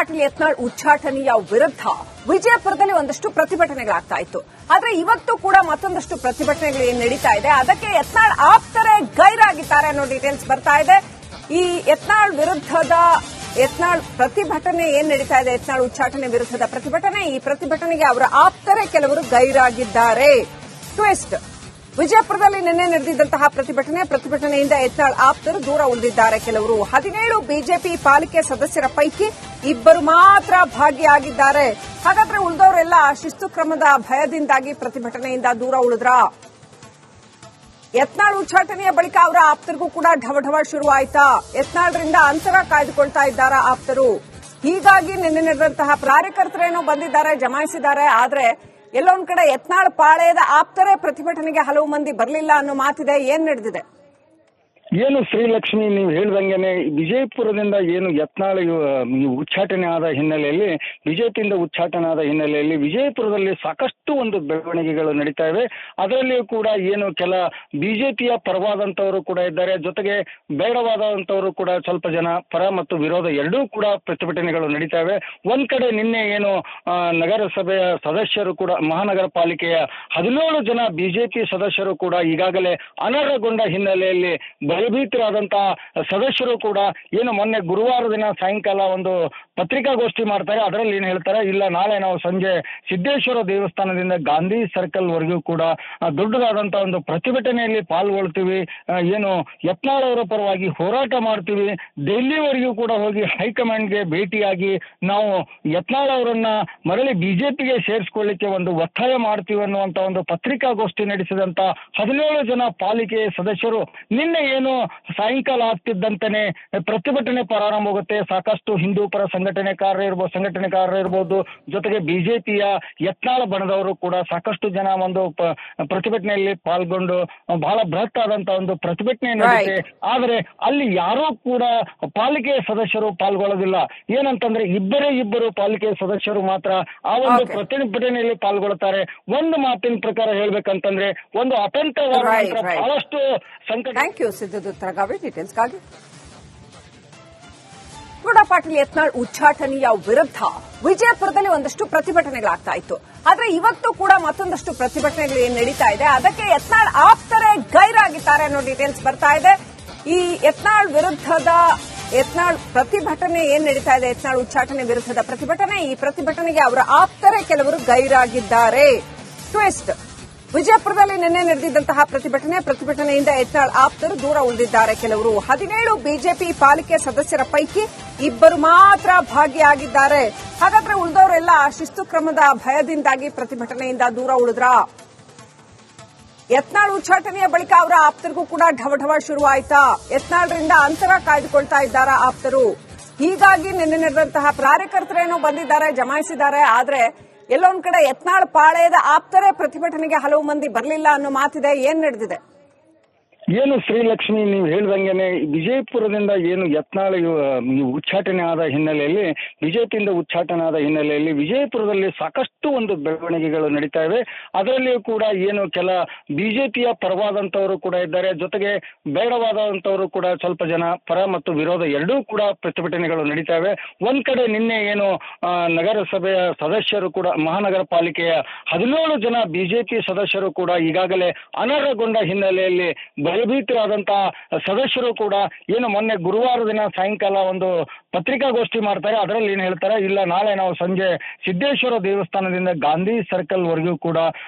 ಪಾಟೀಲ್ ಯತ್ನಾಳ್ ಉಚ್ಚಾಟನೆಯ ವಿರುದ್ಧ ವಿಜಯಪುರದಲ್ಲಿ ಒಂದಷ್ಟು ಪ್ರತಿಭಟನೆಗಳಾಗ್ತಾ ಇತ್ತು. ಆದ್ರೆ ಇವತ್ತು ಕೂಡ ಮತ್ತೊಂದಷ್ಟು ಪ್ರತಿಭಟನೆಗಳು ಏನ್ ನಡೀತಾ ಇದೆ, ಅದಕ್ಕೆ ಯತ್ನಾಳ್ ಆಪ್ತರೇ ಗೈರಾಗಿದ್ದಾರೆ ಅನ್ನೋ ಡೀಟೇಲ್ಸ್ ಬರ್ತಾ ಇದೆ. ಈ ಯತ್ನಾಳ್ ವಿರುದ್ಧದ ಯತ್ನಾಳ್ ಪ್ರತಿಭಟನೆ ಏನ್ ನಡೀತಾ ಇದೆ, ಯತ್ನಾಳ್ ಉಚ್ಚಾಟನೆ ವಿರುದ್ಧದ ಪ್ರತಿಭಟನೆ, ಈ ಪ್ರತಿಭಟನೆಗೆ ಅವರ ಆಪ್ತರೇ ಕೆಲವರು ಗೈರಾಗಿದ್ದಾರೆ. ಟ್ವಿಸ್ಟ್: ವಿಜಯಪುರದಲ್ಲಿ ನಿನ್ನೆ ನಡೆದಿದ್ದಂತಹ ಪ್ರತಿಭಟನೆಯಿಂದ ಯತ್ನಾಳ್ ಆಪ್ತರು ದೂರ ಉಳಿದಿದ್ದಾರೆ. ಕೆಲವರು 17 ಬಿಜೆಪಿ ಪಾಲಿಕೆ ಸದಸ್ಯರ ಪೈಕಿ 2 ಮಾತ್ರ ಭಾಗಿಯಾಗಿದ್ದಾರೆ. ಹಾಗಾದ್ರೆ ಉಳಿದವರೆಲ್ಲ ಶಿಸ್ತು ಕ್ರಮದ ಭಯದಿಂದಾಗಿ ಪ್ರತಿಭಟನೆಯಿಂದ ದೂರ ಉಳಿದ್ರ? ಯತ್ನಾಳ್ ಉಚ್ಚಾಟನೆಯ ಬಳಿಕ ಅವರ ಆಪ್ತರಿಗೂ ಕೂಡ ಢವಢವ ಶುರುವಾಯ್ತಾ? ಯತ್ನಾಳ್ರಿಂದ ಅಂತರ ಕಾಯ್ದುಕೊಳ್ತಾ ಇದ್ದಾರಾ ಆಪ್ತರು? ಹೀಗಾಗಿ ನಿನ್ನೆ ನಡೆದಂತಹ ಕಾರ್ಯಕರ್ತರೇನೋ ಬಂದಿದ್ದಾರೆ, ಜಮಾಯಿಸಿದ್ದಾರೆ. ಆದ್ರೆ ಎಲ್ಲೊಂದ್ ಕಡೆ ಯತ್ನಾಳ್ ಪಾಳೆಯದ ಆಪ್ತರೇ ಪ್ರತಿಭಟನೆಗೆ ಹಲವು ಮಂದಿ ಬರಲಿಲ್ಲ ಅನ್ನೋ ಮಾತಿದೆ. ಏನ್ ನಡೆದಿದೆ? ಏನು ಶ್ರೀಲಕ್ಷ್ಮಿ, ನೀವು ಹೇಳ್ದಂಗೆನೆ ವಿಜಯಪುರದಿಂದ ಏನು ಯತ್ನಾಳ್ ಉಚ್ಚಾಟನೆ ಆದ ಹಿನ್ನೆಲೆಯಲ್ಲಿ, ಬಿಜೆಪಿಯಿಂದ ಉಚ್ಚಾಟನೆ ಆದ ಹಿನ್ನೆಲೆಯಲ್ಲಿ ವಿಜಯಪುರದಲ್ಲಿ ಸಾಕಷ್ಟು ಒಂದು ಬೆಳವಣಿಗೆಗಳು ನಡೀತಾ ಇವೆ. ಅದರಲ್ಲಿಯೂ ಕೂಡ ಏನು ಕೆಲ ಬಿಜೆಪಿಯ ಪರವಾದಂತವರು ಕೂಡ ಇದ್ದಾರೆ, ಜೊತೆಗೆ ಬೇಡವಾದಂತವರು ಕೂಡ ಸ್ವಲ್ಪ ಜನ ಪರ ಮತ್ತು ವಿರೋಧ ಎರಡೂ ಕೂಡ ಪ್ರತಿಭಟನೆಗಳು ನಡೀತಾ ಇವೆ. ಒಂದ್ ಕಡೆ ನಿನ್ನೆ ಏನು ನಗರಸಭೆಯ ಸದಸ್ಯರು ಕೂಡ, ಮಹಾನಗರ ಪಾಲಿಕೆಯ 17 ಜನ ಬಿಜೆಪಿ ಸದಸ್ಯರು ಕೂಡ ಈಗಾಗಲೇ ಅನರ್ಹಗೊಂಡ ಹಿನ್ನೆಲೆಯಲ್ಲಿ ಭಯಭೀತರಾದಂತಹ ಸದಸ್ಯರು ಕೂಡ ಏನು ಮೊನ್ನೆ ಗುರುವಾರ ದಿನ ಸಾಯಂಕಾಲ ಒಂದು ಪತ್ರಿಕಾಗೋಷ್ಠಿ ಮಾಡ್ತಾರೆ. ಅದರಲ್ಲಿ ಏನ್ ಹೇಳ್ತಾರೆ, ಇಲ್ಲ ನಾಳೆ ನಾವು ಸಂಜೆ ಸಿದ್ದೇಶ್ವರ ದೇವಸ್ಥಾನದಿಂದ ಗಾಂಧಿ ಸರ್ಕಲ್ ವರೆಗೂ ಕೂಡ ದೊಡ್ಡದಾದಂತಹ ಒಂದು ಪ್ರತಿಭಟನೆಯಲ್ಲಿ ಪಾಲ್ಗೊಳ್ತೀವಿ, ಏನು ಯತ್ನಾಳ್ ಅವರ ಪರವಾಗಿ ಹೋರಾಟ ಮಾಡ್ತೀವಿ, ಡೆಲ್ಲಿವರೆಗೂ ಕೂಡ ಹೋಗಿ ಹೈಕಮಾಂಡ್ಗೆ ಭೇಟಿಯಾಗಿ ನಾವು ಯತ್ನಾಳ್ ಅವರನ್ನ ಮರಳಿ ಬಿಜೆಪಿಗೆ ಸೇರಿಸಿಕೊಳ್ಳಿಕ್ಕೆ ಒಂದು ಒತ್ತಾಯ ಮಾಡ್ತೀವಿ ಅನ್ನುವಂತ ಒಂದು ಪತ್ರಿಕಾಗೋಷ್ಠಿ ನಡೆಸಿದಂತ 17 ಜನ ಪಾಲಿಕೆ ಸದಸ್ಯರು ನಿನ್ನೆ ಏನು ಸಾಯಂಕಾಲ ಆಗ್ತಿದ್ದಂತೆನೆ ಪ್ರತಿಭಟನೆ ಪ್ರಾರಂಭವಾಗುತ್ತೆ. ಸಾಕಷ್ಟು ಹಿಂದೂ ಪರ ಸಂಘಟನೆಕಾರರು ಇರ್ಬೋದು, ಜೊತೆಗೆ ಬಿಜೆಪಿಯ ಯತ್ನಾಳ್ ಬಣದವರು ಕೂಡ ಸಾಕಷ್ಟು ಜನ ಒಂದು ಪ್ರತಿಭಟನೆಯಲ್ಲಿ ಪಾಲ್ಗೊಂಡು ಬಹಳ ಬೃಹತ್ ಆದಂತಹ ಒಂದು ಪ್ರತಿಭಟನೆ ನಡೆದಿದೆ. ಆದ್ರೆ ಅಲ್ಲಿ ಯಾರೂ ಕೂಡ ಪಾಲಿಕೆ ಸದಸ್ಯರು ಪಾಲ್ಗೊಳ್ಳೋದಿಲ್ಲ. ಏನಂತಂದ್ರೆ ಇಬ್ಬರು ಪಾಲಿಕೆ ಸದಸ್ಯರು ಮಾತ್ರ ಆ ಒಂದು ಪ್ರತಿಭಟನೆಯಲ್ಲಿ ಪಾಲ್ಗೊಳ್ಳುತ್ತಾರೆ. ಒಂದು ಮಾತಿನ ಪ್ರಕಾರ ಹೇಳ್ಬೇಕಂತಂದ್ರೆ ಒಂದು ಅತಂತ್ರವಾದ ಬಹಳಷ್ಟು ಸಂಕಟ. ಥ್ಯಾಂಕ್ ಯು ಸಿದ್ಧದೂತ್ ರಗಾವಿ ಡೀಟೇಲ್ಸ್ಗಾಗಿ. ಗೌಡ ಪಾಟೀಲ್ ಯತ್ನಾಳ್ ಉಚ್ಚಾಟನೆಯ ವಿರುದ್ಧ ವಿಜಯಪುರದಲ್ಲಿ ಒಂದಷ್ಟು ಪ್ರತಿಭಟನೆಗಳಾಗ್ತಾ ಇತ್ತು. ಆದ್ರೆ ಇವತ್ತು ಕೂಡ ಮತ್ತೊಂದಷ್ಟು ಪ್ರತಿಭಟನೆಗಳು ಏನ್ ನಡೀತಾ ಇದೆ, ಅದಕ್ಕೆ ಯತ್ನಾಳ್ ಆಪ್ತರೇ ಗೈರಾಗಿದ್ದಾರೆ ಅನ್ನೋ ಡೀಟೇಲ್ಸ್ ಬರ್ತಾ ಇದೆ. ಈ ಯತ್ನಾಳ್ ವಿರುದ್ಧದ ಯತ್ನಾಳ್ ಪ್ರತಿಭಟನೆ ಏನ್ ನಡೀತಾ ಇದೆ, ಯತ್ನಾಳ್ ಉಚ್ಚಾಟನೆ ವಿರುದ್ಧದ ಪ್ರತಿಭಟನೆ, ಈ ಪ್ರತಿಭಟನೆಗೆ ಅವರ ಆಪ್ತರೇ ಕೆಲವರು ಗೈರಾಗಿದ್ದಾರೆ. ಟ್ವಿಸ್ಟ್: ವಿಜಯಪುರದಲ್ಲಿ ನಿನ್ನೆ ನಡೆದಿದ್ದಂತಹ ಪ್ರತಿಭಟನೆಯಿಂದ ಯತ್ನಾಳ್ ಆಪ್ತರು ದೂರ ಉಳಿದಿದ್ದಾರೆ. ಕೆಲವರು 17 ಬಿಜೆಪಿ ಪಾಲಿಕೆ ಸದಸ್ಯರ ಪೈಕಿ 2 ಮಾತ್ರ ಭಾಗಿಯಾಗಿದ್ದಾರೆ. ಹಾಗಾದ್ರೆ ಉಳಿದವರೆಲ್ಲ ಶಿಸ್ತು ಕ್ರಮದ ಭಯದಿಂದಾಗಿ ಪ್ರತಿಭಟನೆಯಿಂದ ದೂರ ಉಳಿದ್ರ? ಯತ್ನಾಳ್ ಉಚ್ಚಾಟನೆಯ ಬಳಿಕ ಅವರ ಆಪ್ತರಿಗೂ ಕೂಡ ಢವಢವ ಶುರುವಾಯ್ತಾ? ಯತ್ನಾಳ್ರಿಂದ ಅಂತರ ಕಾಯ್ದುಕೊಳ್ತಾ ಇದ್ದಾರಾ ಆಪ್ತರು? ಹೀಗಾಗಿ ನಿನ್ನೆ ನಡೆದಂತಹ ಕಾರ್ಯಕರ್ತರೇನೋ ಬಂದಿದ್ದಾರೆ, ಜಮಾಯಿಸಿದ್ದಾರೆ. ಆದ್ರೆ ಎಲ್ಲೊಂದ್ ಕಡೆ ಯತ್ನಾಳ್ ಪಾಳೆಯದ ಆಪ್ತರೇ ಪ್ರತಿಭಟನೆಗೆ ಹಲವು ಮಂದಿ ಬರಲಿಲ್ಲ ಅನ್ನೋ ಮಾತಿದೆ. ಏನ್ ನಡೆದಿದೆ? ಏನು ಶ್ರೀಲಕ್ಷ್ಮಿ, ನೀವು ಹೇಳ್ದಂಗೆನೆ ವಿಜಯಪುರದಿಂದ ಏನು ಯತ್ನಾಳ್ ಉಚ್ಚಾಟನೆ ಆದ ಹಿನ್ನೆಲೆಯಲ್ಲಿ, ಬಿಜೆಪಿಯಿಂದ ಉಚ್ಚಾಟನೆ ಆದ ಹಿನ್ನೆಲೆಯಲ್ಲಿ ವಿಜಯಪುರದಲ್ಲಿ ಸಾಕಷ್ಟು ಒಂದು ಬೆಳವಣಿಗೆಗಳು ನಡೀತಾ ಇವೆ. ಅದರಲ್ಲಿಯೂ ಕೂಡ ಏನು ಕೆಲ ಬಿಜೆಪಿಯ ಪರವಾದಂತವರು ಕೂಡ ಇದ್ದಾರೆ, ಜೊತೆಗೆ ಬೇಡವಾದಂತವರು ಕೂಡ ಸ್ವಲ್ಪ ಜನ ಪರ ಮತ್ತು ವಿರೋಧ ಎರಡೂ ಕೂಡ ಪ್ರತಿಭಟನೆಗಳು ನಡೀತಾ ಇವೆ. ಒಂದ್ ಕಡೆ ನಿನ್ನೆ ಏನು ನಗರಸಭೆಯ ಸದಸ್ಯರು ಕೂಡ, ಮಹಾನಗರ ಪಾಲಿಕೆಯ 17 ಜನ ಬಿಜೆಪಿ ಸದಸ್ಯರು ಕೂಡ ಈಗಾಗಲೇ ಅನರ್ಹಗೊಂಡ ಹಿನ್ನೆಲೆಯಲ್ಲಿ ಭಯಭೀತರಾದಂತಹ ಸದಸ್ಯರು ಕೂಡ ಏನು ಮೊನ್ನೆ ಗುರುವಾರ ದಿನ ಸಾಯಂಕಾಲ ಒಂದು ಪತ್ರಿಕಾಗೋಷ್ಠಿ ಮಾಡ್ತಾರೆ. ಅದರಲ್ಲಿ ಏನ್ ಹೇಳ್ತಾರೆ, ಇಲ್ಲ ನಾಳೆ ನಾವು ಸಂಜೆ ಸಿದ್ದೇಶ್ವರ ದೇವಸ್ಥಾನದಿಂದ ಗಾಂಧಿ ಸರ್ಕಲ್ ವರೆಗೂ ಕೂಡ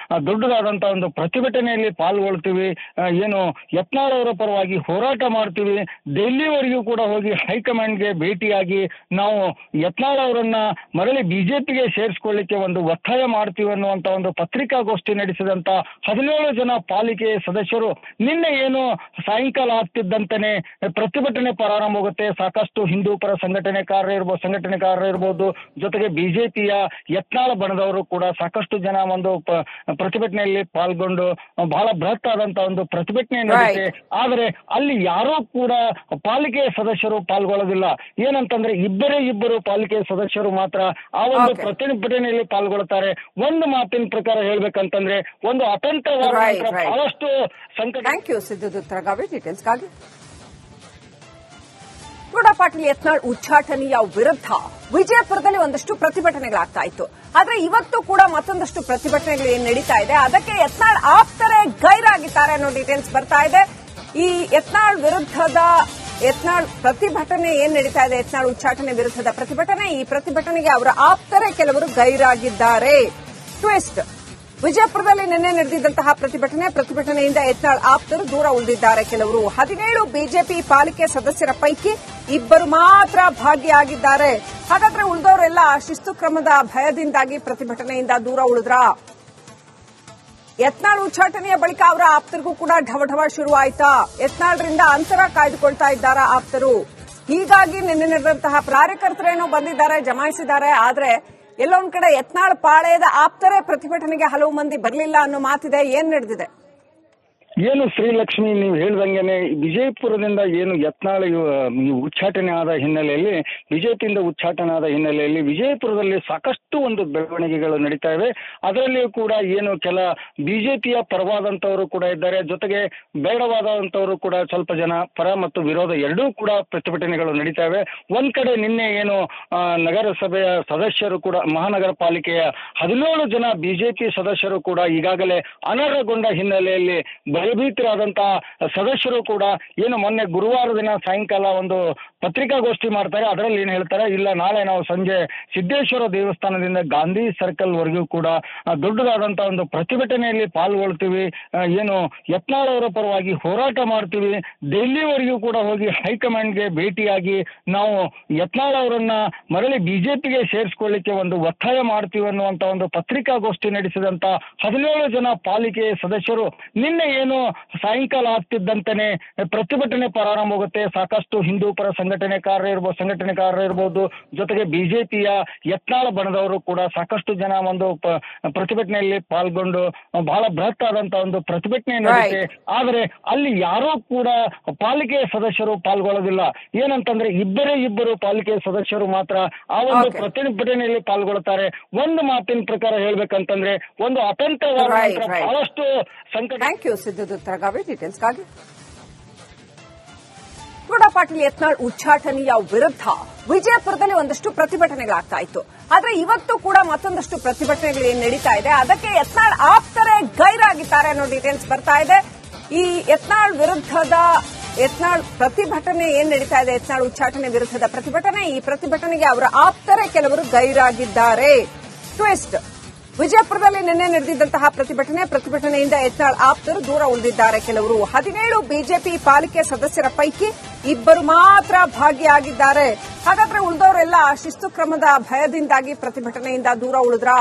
ದೊಡ್ಡದಾದಂತಹ ಒಂದು ಪ್ರತಿಭಟನೆಯಲ್ಲಿ ಪಾಲ್ಗೊಳ್ತೀವಿ, ಏನು ಯತ್ನಾಳ್ ಅವರ ಪರವಾಗಿ ಹೋರಾಟ ಮಾಡ್ತೀವಿ, ಡೆಲ್ಲಿವರೆಗೂ ಕೂಡ ಹೋಗಿ ಹೈಕಮಾಂಡ್ಗೆ ಭೇಟಿಯಾಗಿ ನಾವು ಯತ್ನಾಳ್ ಅವರನ್ನ ಮರಳಿ ಬಿಜೆಪಿಗೆ ಸೇರಿಸಿಕೊಳ್ಳಿಕ್ಕೆ ಒಂದು ಒತ್ತಾಯ ಮಾಡ್ತೀವಿ ಅನ್ನುವಂತ ಒಂದು ಪತ್ರಿಕಾಗೋಷ್ಠಿ ನಡೆಸಿದಂತ 17 ಜನ ಪಾಲಿಕೆ ಸದಸ್ಯರು ನಿನ್ನೆ ಏನು ಸಾಯಂಕಾಲ ಆಗ್ತಿದ್ದಂತೆನೆ ಪ್ರತಿಭಟನೆ ಪ್ರಾರಂಭವಾಗುತ್ತೆ. ಸಾಕಷ್ಟು ಹಿಂದೂ ಪರ ಸಂಘಟನೆಕಾರರು ಇರ್ಬೋದು, ಜೊತೆಗೆ ಬಿಜೆಪಿಯ ಯತ್ನಾಳ್ ಬಣದವರು ಕೂಡ ಸಾಕಷ್ಟು ಜನ ಒಂದು ಪ್ರತಿಭಟನೆಯಲ್ಲಿ ಪಾಲ್ಗೊಂಡು ಬಹಳ ಬೃಹತ್ ಆದಂತಹ ಒಂದು ಪ್ರತಿಭಟನೆ ನಡೆದಿದೆ. ಆದ್ರೆ ಅಲ್ಲಿ ಯಾರೂ ಕೂಡ ಪಾಲಿಕೆ ಸದಸ್ಯರು ಪಾಲ್ಗೊಳ್ಳೋದಿಲ್ಲ. ಏನಂತಂದ್ರೆ ಇಬ್ಬರು ಪಾಲಿಕೆ ಸದಸ್ಯರು ಮಾತ್ರ ಆ ಒಂದು ಪ್ರತಿಭಟನೆಯಲ್ಲಿ ಪಾಲ್ಗೊಳ್ಳುತ್ತಾರೆ. ಒಂದು ಮಾತಿನ ಪ್ರಕಾರ ಹೇಳ್ಬೇಕಂತಂದ್ರೆ ಒಂದು ಅತಂತ್ರವಾದ ಬಹಳಷ್ಟು ಸಂಕಟ. ಥ್ಯಾಂಕ್ ಯು ಸಿದ್ಧದೂತ್ ರಗಾವಿ ಡೀಟೇಲ್ಸ್ಗಾಗಿ. ಗೌಡ ಪಾಟೀಲ್ ಯತ್ನಾಳ್ ಉಚ್ಚಾಟನೆಯ ವಿರುದ್ಧ ವಿಜಯಪುರದಲ್ಲಿ ಒಂದಷ್ಟು ಪ್ರತಿಭಟನೆಗಳಾಗ್ತಾ ಇತ್ತು. ಆದ್ರೆ ಇವತ್ತು ಕೂಡ ಮತ್ತೊಂದಷ್ಟು ಪ್ರತಿಭಟನೆಗಳು ಏನ್ ನಡೀತಾ ಇದೆ ಅದಕ್ಕೆ ಯತ್ನಾಳ್ ಆಪ್ತರೇ ಗೈರಾಗಿದ್ದಾರೆ ಅನ್ನೋ ಡೀಟೇಲ್ಸ್ ಬರ್ತಾ ಇದೆ. ಈ ಯತ್ನಾಳ್ ವಿರುದ್ಧದ ಪ್ರತಿಭಟನೆ ಏನ್ ನಡೀತಾ ಇದೆ, ಯತ್ನಾಳ್ ಉಚ್ಚಾಟನೆ ವಿರುದ್ಧದ ಪ್ರತಿಭಟನೆ, ಈ ಪ್ರತಿಭಟನೆಗೆ ಅವರ ಆಪ್ತರೇ ಕೆಲವರು ಗೈರಾಗಿದ್ದಾರೆ. ಟ್ವಿಸ್ಟ್: ವಿಜಯಪುರದಲ್ಲಿ ನಿನ್ನೆ ನಡೆದಿದ್ದಂತಹ ಪ್ರತಿಭಟನೆಯಿಂದ ಯತ್ನಾಳ್ ಆಪ್ತರು ದೂರ ಉಳಿದಿದ್ದಾರೆ. ಕೆಲವರು 17 ಬಿಜೆಪಿ ಪಾಲಿಕೆ ಸದಸ್ಯರ ಪೈಕಿ 2 ಮಾತ್ರ ಭಾಗಿಯಾಗಿದ್ದಾರೆ. ಹಾಗಾದ್ರೆ ಉಳಿದವರೆಲ್ಲ ಶಿಸ್ತು ಕ್ರಮದ ಭಯದಿಂದಾಗಿ ಪ್ರತಿಭಟನೆಯಿಂದ ದೂರ ಉಳಿದ್ರ? ಯತ್ನಾಳ್ ಉಚ್ಚಾಟನೆಯ ಬಳಿಕ ಅವರ ಆಪ್ತರಿಗೂ ಕೂಡ ಢವಢವ ಶುರುವಾಯ್ತಾ? ಯತ್ನಾಳ್ರಿಂದ ಅಂತರ ಕಾಯ್ದುಕೊಳ್ತಾ ಇದ್ದಾರಾ ಆಪ್ತರು? ಹೀಗಾಗಿ ನಿನ್ನೆ ನಡೆದಂತಹ ಕಾರ್ಯಕರ್ತರೇನೋ ಬಂದಿದ್ದಾರೆ, ಜಮಾಯಿಸಿದ್ದಾರೆ. ಆದ್ರೆ ಎಲ್ಲೊಂದ್ ಕಡೆ ಯತ್ನಾಳ್ ಪಾಳೆಯದ ಆಪ್ತರೇ ಪ್ರತಿಭಟನೆಗೆ ಹಲವು ಮಂದಿ ಬರಲಿಲ್ಲ ಅನ್ನೋ ಮಾತಿದೆ. ಏನ್ ನಡೆದಿದೆ? ಏನು ಶ್ರೀಲಕ್ಷ್ಮಿ, ನೀವು ಹೇಳ್ದಂಗೆನೆ ವಿಜಯಪುರದಿಂದ ಏನು ಯತ್ನಾಳ್ ಉಚ್ಚಾಟನೆ ಆದ ಹಿನ್ನೆಲೆಯಲ್ಲಿ, ಬಿಜೆಪಿಯಿಂದ ಉಚ್ಚಾಟನೆ ಆದ ಹಿನ್ನೆಲೆಯಲ್ಲಿ ವಿಜಯಪುರದಲ್ಲಿ ಸಾಕಷ್ಟು ಒಂದು ಬೆಳವಣಿಗೆಗಳು ನಡೀತಾ ಇವೆ. ಅದರಲ್ಲಿಯೂ ಕೂಡ ಏನು ಕೆಲ ಬಿಜೆಪಿಯ ಪರವಾದಂತವರು ಕೂಡ ಇದ್ದಾರೆ, ಜೊತೆಗೆ ಬೇಡವಾದಂತವರು ಕೂಡ ಸ್ವಲ್ಪ ಜನ ಪರ ಮತ್ತು ವಿರೋಧ ಎರಡೂ ಕೂಡ ಪ್ರತಿಭಟನೆಗಳು ನಡೀತಾ ಇವೆ. ಒಂದ್ ಕಡೆ ನಿನ್ನೆ ಏನು ನಗರಸಭೆಯ ಸದಸ್ಯರು ಕೂಡ, ಮಹಾನಗರ ಪಾಲಿಕೆಯ 17 ಜನ ಬಿಜೆಪಿ ಸದಸ್ಯರು ಕೂಡ ಈಗಾಗಲೇ ಅನರ್ಹಗೊಂಡ ಹಿನ್ನೆಲೆಯಲ್ಲಿ ಭಯಭೀತರಾದಂತಹ ಸದಸ್ಯರು ಕೂಡ ಏನು ಮೊನ್ನೆ ಗುರುವಾರ ದಿನ ಸಾಯಂಕಾಲ ಒಂದು ಪತ್ರಿಕಾಗೋಷ್ಠಿ ಮಾಡ್ತಾರೆ. ಅದರಲ್ಲಿ ಏನು ಹೇಳ್ತಾರೆ, ಇಲ್ಲ ನಾಳೆ ನಾವು ಸಂಜೆ ಸಿದ್ದೇಶ್ವರ ದೇವಸ್ಥಾನದಿಂದ ಗಾಂಧಿ ಸರ್ಕಲ್ ವರೆಗೂ ಕೂಡ ದೊಡ್ಡದಾದಂತಹ ಒಂದು ಪ್ರತಿಭಟನೆಯಲ್ಲಿ ಪಾಲ್ಗೊಳ್ತೀವಿ, ಏನು ಯತ್ನಾಳ್ ಅವರ ಪರವಾಗಿ ಹೋರಾಟ ಮಾಡ್ತೀವಿ, ಡೆಲ್ಲಿವರೆಗೂ ಕೂಡ ಹೋಗಿ ಹೈಕಮಾಂಡ್ಗೆ ಭೇಟಿಯಾಗಿ ನಾವು ಯತ್ನಾಳ್ ಅವರನ್ನ ಮರಳಿ ಬಿಜೆಪಿಗೆ ಸೇರಿಸಿಕೊಳ್ಳಿಕ್ಕೆ ಒಂದು ಒತ್ತಾಯ ಮಾಡ್ತೀವಿ ಅನ್ನುವಂತ ಒಂದು ಪತ್ರಿಕಾಗೋಷ್ಠಿ ನಡೆಸಿದಂತ 17 ಜನ ಪಾಲಿಕೆ ಸದಸ್ಯರು ನಿನ್ನೆ ಏನು ಸಾಯಂಕಾಲ ಆಗ್ತಿದ್ದಂತಾನೆ ಪ್ರತಿಭಟನೆ ಪ್ರಾರಂಭವಾಗುತ್ತೆ. ಸಾಕಷ್ಟು ಹಿಂದೂ ಪರ ಸಂಘಟನೆಕಾರರು ಇರ್ಬೋದು, ಜೊತೆಗೆ ಬಿಜೆಪಿಯ ಯತ್ನಾಳ್ ಬಣದವರು ಕೂಡ ಸಾಕಷ್ಟು ಜನ ಒಂದು ಪ್ರತಿಭಟನೆಯಲ್ಲಿ ಪಾಲ್ಗೊಂಡು ಬಹಳ ಬೃಹತ್ ಆದಂತಹ ಒಂದು ಪ್ರತಿಭಟನೆ ನಡೆಯುತ್ತೆ. ಆದರೆ ಅಲ್ಲಿ ಯಾರೂ ಕೂಡ ಪಾಲಿಕೆ ಸದಸ್ಯರು ಪಾಲ್ಗೊಳ್ಳೋದಿಲ್ಲ. ಏನಂತಂದ್ರೆ ಇಬ್ಬರು ಪಾಲಿಕೆ ಸದಸ್ಯರು ಮಾತ್ರ ಆ ಒಂದು ಪ್ರತಿಭಟನೆಯಲ್ಲಿ ಪಾಲ್ಗೊಳ್ಳುತ್ತಾರೆ. ಒಂದು ಮಾತಿನ ಪ್ರಕಾರ ಹೇಳ್ಬೇಕಂತಂದ್ರೆ ಒಂದು ಅತಂತ್ರವಾದ ಬಹಳಷ್ಟು ಸಂಕಟ. ಥ್ಯಾಂಕ್ ಯು ಸಿದ್ಧದೂತ್ ತರಗಾವಿ ಡೀಟೇಲ್ಸ್ಗಾಗಿ. ಗೌಡ ಪಾಟೀಲ್ ಯತ್ನಾಳ್ ಉಚ್ಚಾಟನೆಯ ವಿರುದ್ಧ ವಿಜಯಪುರದಲ್ಲಿ ಒಂದಷ್ಟು ಪ್ರತಿಭಟನೆಗಳಾಗ್ತಾ ಇತ್ತು. ಆದ್ರೆ ಇವತ್ತು ಕೂಡ ಮತ್ತೊಂದಷ್ಟು ಪ್ರತಿಭಟನೆಗಳು ಏನ್ ನಡೀತಾ ಇದೆ ಅದಕ್ಕೆ ಯತ್ನಾಳ್ ಆಪ್ತರೇ ಗೈರಾಗಿದ್ದಾರೆ ಅನ್ನೋ ಡೀಟೇಲ್ಸ್ ಬರ್ತಾ ಇದೆ. ಈ ಯತ್ನಾಳ್ ಪ್ರತಿಭಟನೆ ಏನ್ ನಡೀತಾ ಇದೆ, ಯತ್ನಾಳ್ ಉಚ್ಚಾಟನೆ ವಿರುದ್ಧದ ಪ್ರತಿಭಟನೆ, ಈ ಪ್ರತಿಭಟನೆಗೆ ಅವರ ಆಪ್ತರೇ ಕೆಲವರು ಗೈರಾಗಿದ್ದಾರೆ. ಟ್ವಿಸ್ಟ್: ವಿಜಯಪುರದಲ್ಲಿ ನಿನ್ನೆ ನಡೆದಿದ್ದಂತಹ ಪ್ರತಿಭಟನೆಯಿಂದ ಯತ್ನಾಳ್ ಆಪ್ತರು ದೂರ ಉಳಿದಿದ್ದಾರೆ. ಕೆಲವರು 17 ಬಿಜೆಪಿ ಪಾಲಿಕೆ ಸದಸ್ಯರ ಪೈಕಿ 2 ಮಾತ್ರ ಭಾಗಿಯಾಗಿದ್ದಾರೆ. ಹಾಗಾದ್ರೆ ಉಳಿದವರೆಲ್ಲ ಶಿಸ್ತು ಕ್ರಮದ ಭಯದಿಂದಾಗಿ ಪ್ರತಿಭಟನೆಯಿಂದ ದೂರ ಉಳಿದ್ರ?